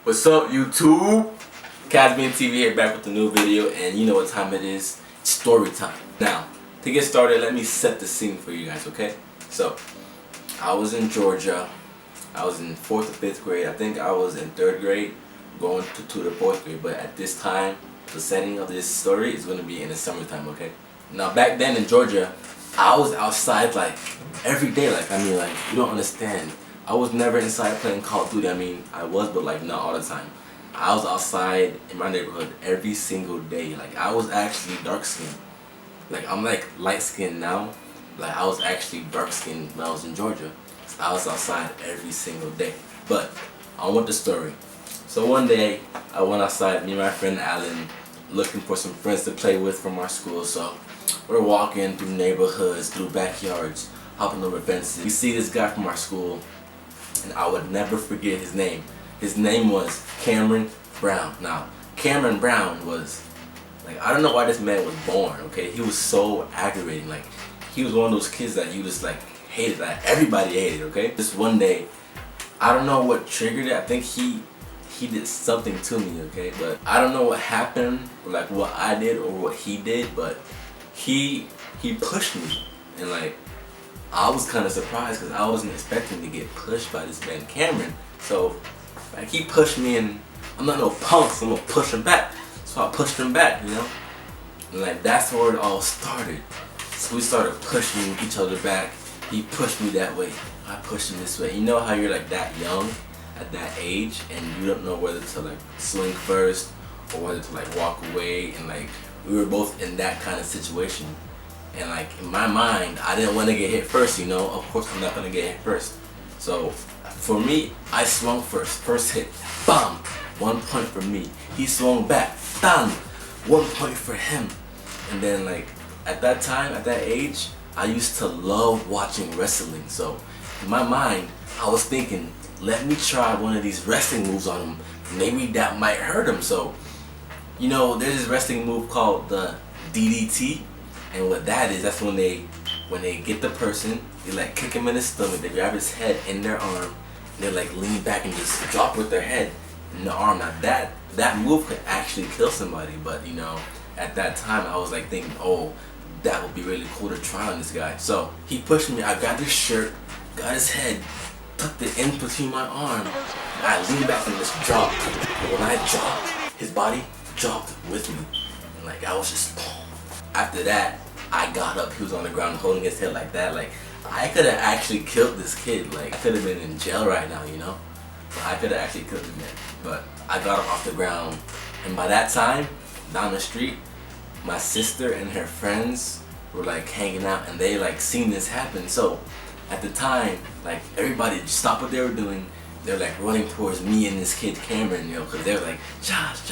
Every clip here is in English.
What's up, YouTube? Casbian TV here, back with a new video, and you know what time it is. It's story time. Now, to get started, let me set the scene for you guys, okay? So, I was in Georgia. I was in 4th or 5th grade. I think I was in 3rd grade, going to the 4th grade. But at this time, the setting of this story is going to be in the summertime, okay? Now, back then in Georgia, I was outside like every day. You don't understand. I was never inside playing Call of Duty. I was, but like not all the time. I was outside in my neighborhood every single day. Like, I was actually dark skinned. Like, I'm like light skinned now. Like, I was actually dark skinned when I was in Georgia. So I was outside every single day. But on with the story. So one day I went outside, me and my friend Alan, looking for some friends to play with from our school. So we're walking through neighborhoods, through backyards, hopping over fences. We see this guy from our school, and I would never forget his name. His name was Cameron Brown. Now, Cameron Brown was, like, I don't know why this man was born, okay? He was so aggravating. Like, he was one of those kids that you just, like, hated. Like, everybody hated, okay? Just one day, I don't know what triggered it. I think he did something to me, okay? But I don't know what happened, or like what I did or what he did, but he pushed me. And like, I was kind of surprised because I wasn't expecting to get pushed by this man Cameron. So like, he pushed me, and I'm not no punk, so I'm gonna push him back. So I pushed him back, you know? And like, that's where it all started. So we started pushing each other back. He pushed me that way, I pushed him this way. You know how you're like that young at that age and you don't know whether to like swing first or whether to like walk away, and like we were both in that kind of situation. And like, in my mind, I didn't want to get hit first, you know? Of course I'm not gonna get hit first. So for me, I swung first. First hit, bam, 1 point for me. He swung back, bam, 1 point for him. And then like, at that time, at that age, I used to love watching wrestling. So in my mind, I was thinking, let me try one of these wrestling moves on him. Maybe that might hurt him. So, you know, there's this wrestling move called the DDT. And what that is, that's when they get the person, they like kick him in his stomach, they grab his head in their arm, and they like lean back and just drop with their head in the arm. Now that move could actually kill somebody, but you know, at that time I was like thinking, oh, that would be really cool to try on this guy. So he pushed me, I got his shirt, got his head, tucked it in between my arm, I leaned back and just dropped. And when I dropped, his body dropped with me. And like, I was just, after that, I got up, he was on the ground holding his head like that. Like, I could have actually killed this kid. Like, I could have been in jail right now, you know? But I could have actually killed the man. But I got him off the ground. And by that time, down the street, my sister and her friends were like hanging out, and they like seen this happen. So at the time, like, everybody stopped what they were doing. They're like running towards me and this kid Cameron, you know, because they're like, Josh,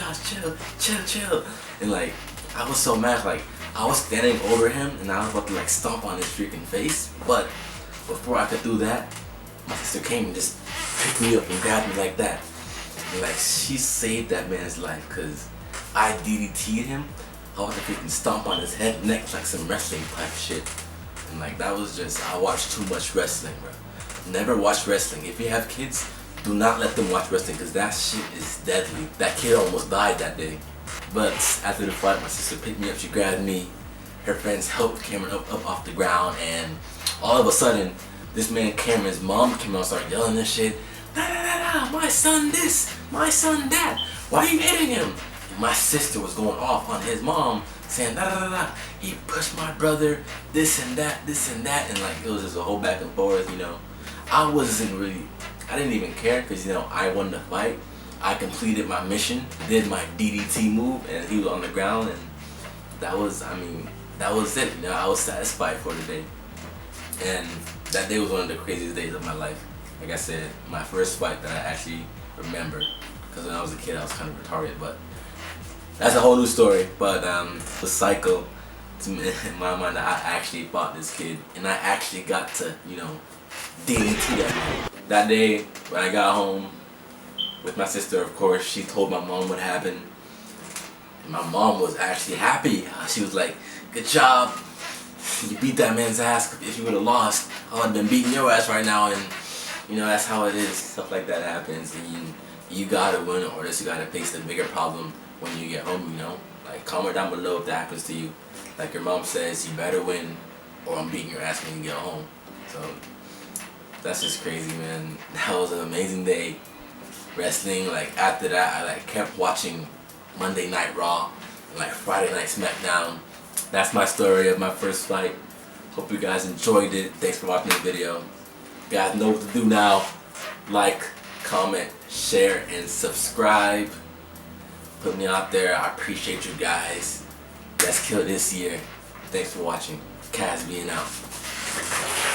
chill. And like, I was so mad. Like, I was standing over him and I was about to like stomp on his freaking face. But before I could do that, my sister came and just picked me up and grabbed me like that. And like, she saved that man's life, because I DDT'd him. I was to freaking stomp on his head, neck, like some wrestling type shit. And like, that was just, I watched too much wrestling, bro. Never watch wrestling. If you have kids, do not let them watch wrestling, because that shit is deadly. That kid almost died that day. But after the fight, my sister picked me up, she grabbed me. Her friends helped Cameron up off the ground, and all of a sudden, this man Cameron's mom came out and started yelling this shit. My son this, my son that. Why are you hitting him? And my sister was going off on his mom, saying he pushed my brother, this and that, and like, it was just a whole back and forth, you know. I didn't even care, because, you know, I won the fight. I completed my mission, did my DDT move, and he was on the ground, and that was it. You know, I was satisfied for the day. And that day was one of the craziest days of my life. Like I said, my first fight that I actually remember, because when I was a kid I was kind of retarded, but that's a whole new story. But the cycle, in my mind, I actually fought this kid, and I actually got to, you know, DDT that man. That day, when I got home with my sister, of course, she told my mom what happened. And my mom was actually happy. She was like, good job. You beat that man's ass. If you would have lost, I would have been beating your ass right now. And, you know, that's how it is. Stuff like that happens. And you gotta win, or else you gotta face the bigger problem when you get home, you know? Like, comment down below if that happens to you. Like your mom says, you better win, or I'm beating your ass when you get home. So, that's just crazy, man. That was an amazing day. Wrestling, like, after that, I, like, kept watching Monday Night Raw, and, like, Friday Night SmackDown. That's my story of my first fight. Hope you guys enjoyed it. Thanks for watching this video. You guys know what to do now. Like, comment, share, and subscribe. Put me out there. I appreciate you guys. Let's kill this year. Thanks for watching. Kaz being out.